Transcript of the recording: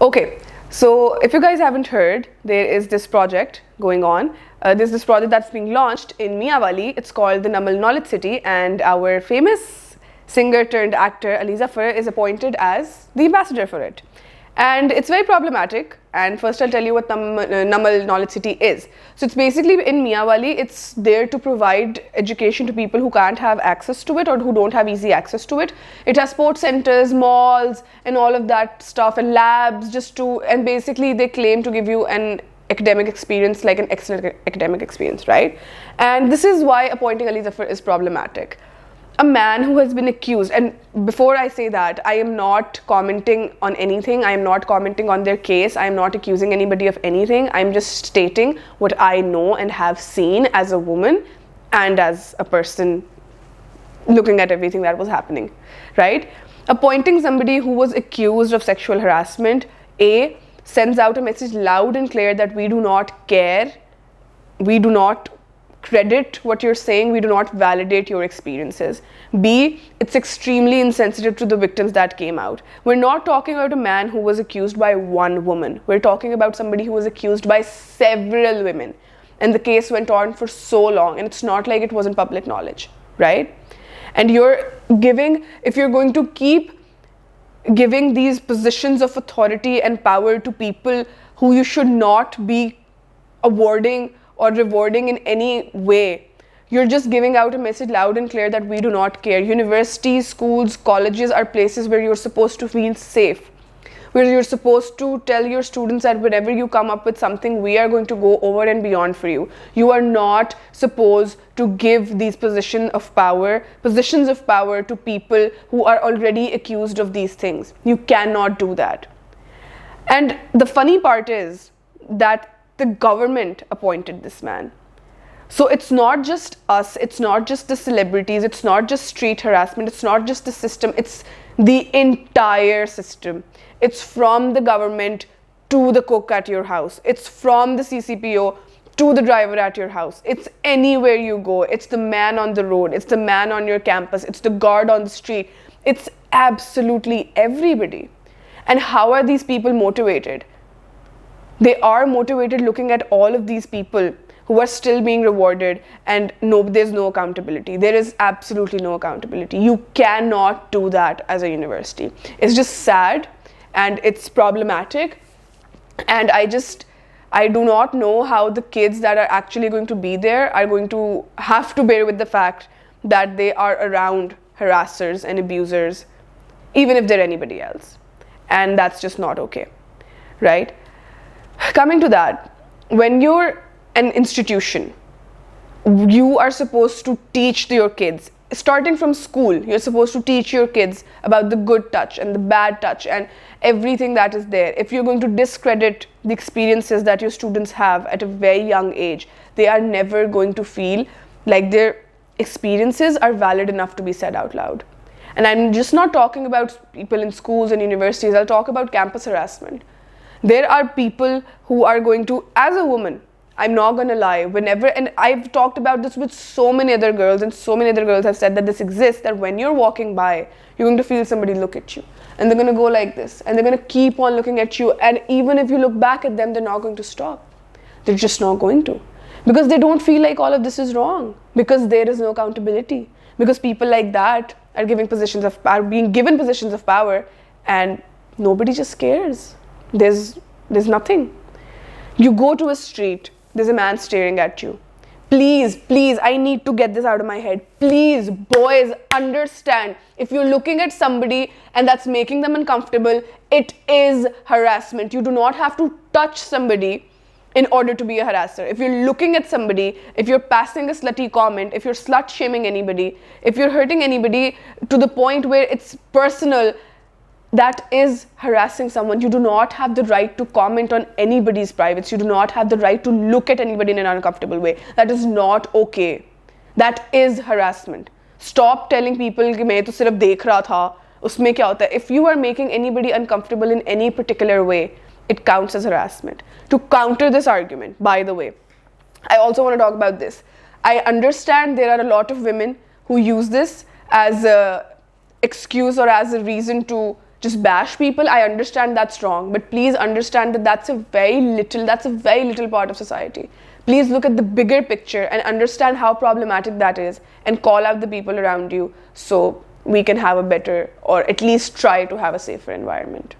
Okay, so if you guys haven't heard, there is this project going on. There's this project that's being launched in Miawali. It's called the Namal Knowledge City, and our famous singer turned actor Ali Zafar is appointed as the ambassador for it. And it's very problematic. And first I'll tell you what Namal Knowledge City is. So it's basically in Miawali, it's there to provide education to people who can't have access to it or who don't have easy access to it. It has sports centers, malls, and all of that stuff, and labs and basically they claim to give you an academic experience, like an excellent academic experience, right? And this is why appointing Ali Zafar is problematic. A man who has been accused, and before I say that, I am not commenting on anything, I am not commenting on their case, I am not accusing anybody of anything, I am just stating what I know and have seen as a woman and as a person looking at everything that was happening, right? Appointing somebody who was accused of sexual harassment, A, sends out a message loud and clear that we do not care, we do not credit what you're saying, we do not validate your experiences. B, it's extremely insensitive to the victims that came out. We're not talking about a man who was accused by one woman. We're talking about somebody who was accused by several women. And the case went on for so long, and it's not like it wasn't public knowledge, right? And if you're going to keep giving these positions of authority and power to people who you should not be awarding or rewarding in any way, you're just giving out a message loud and clear that we do not care. Universities, schools, colleges are places where you're supposed to feel safe, where you're supposed to tell your students that whenever you come up with something, we are going to go over and beyond for you. You are not supposed to give these positions of power to people who are already accused of these things. You cannot do that. And the funny part is that the government appointed this man. So it's not just us, it's not just the celebrities, it's not just street harassment, it's not just the system, it's the entire system. It's from the government to the cook at your house. It's from the CCPO to the driver at your house. It's anywhere you go. It's the man on the road. It's the man on your campus. It's the guard on the street. It's absolutely everybody. And how are these people motivated? They are motivated looking at all of these people who are still being rewarded, and there's no accountability. There is absolutely no accountability. You cannot do that as a university. It's just sad and it's problematic. And I do not know how the kids that are actually going to be there are going to have to bear with the fact that they are around harassers and abusers, even if they're anybody else. And that's just not okay, right? Coming to that, when you're an institution, you are supposed to teach your kids, starting from school, you're supposed to teach your kids about the good touch and the bad touch and everything that is there. If you're going to discredit the experiences that your students have at a very young age, they are never going to feel like their experiences are valid enough to be said out loud. And I'm just not talking about people in schools and universities, I'll talk about campus harassment. There are people who are going to, as a woman, I'm not going to lie, and I've talked about this with so many other girls, and so many other girls have said that this exists, that when you're walking by, you're going to feel somebody look at you. And they're going to go like this, and they're going to keep on looking at you, and even if you look back at them, they're not going to stop. They're just not going to. Because they don't feel like all of this is wrong. Because there is no accountability. Because people like that are being given positions of power, and nobody just cares. There's nothing. You go to a street, there's a man staring at you. Please, I need to get this out of my head. Please, boys, understand. If you're looking at somebody and that's making them uncomfortable, it is harassment. You do not have to touch somebody in order to be a harasser. If you're looking at somebody, if you're passing a slutty comment, if you're slut shaming anybody, if you're hurting anybody to the point where it's personal, that is harassing someone. You do not have the right to comment on anybody's privates. You do not have the right to look at anybody in an uncomfortable way. That is not okay. That is harassment. Stop telling people कि मैं तो सिर्फ देख रहा था, उसमें क्या होता है? If you are making anybody uncomfortable in any particular way, it counts as harassment. To counter this argument, by the way, I also want to talk about this. I understand there are a lot of women who use this as a excuse or as a reason to just bash people, I understand that's wrong, but please understand that that's a very little part of society. Please look at the bigger picture and understand how problematic that is, and call out the people around you so we can have a better, or at least try to have a safer environment.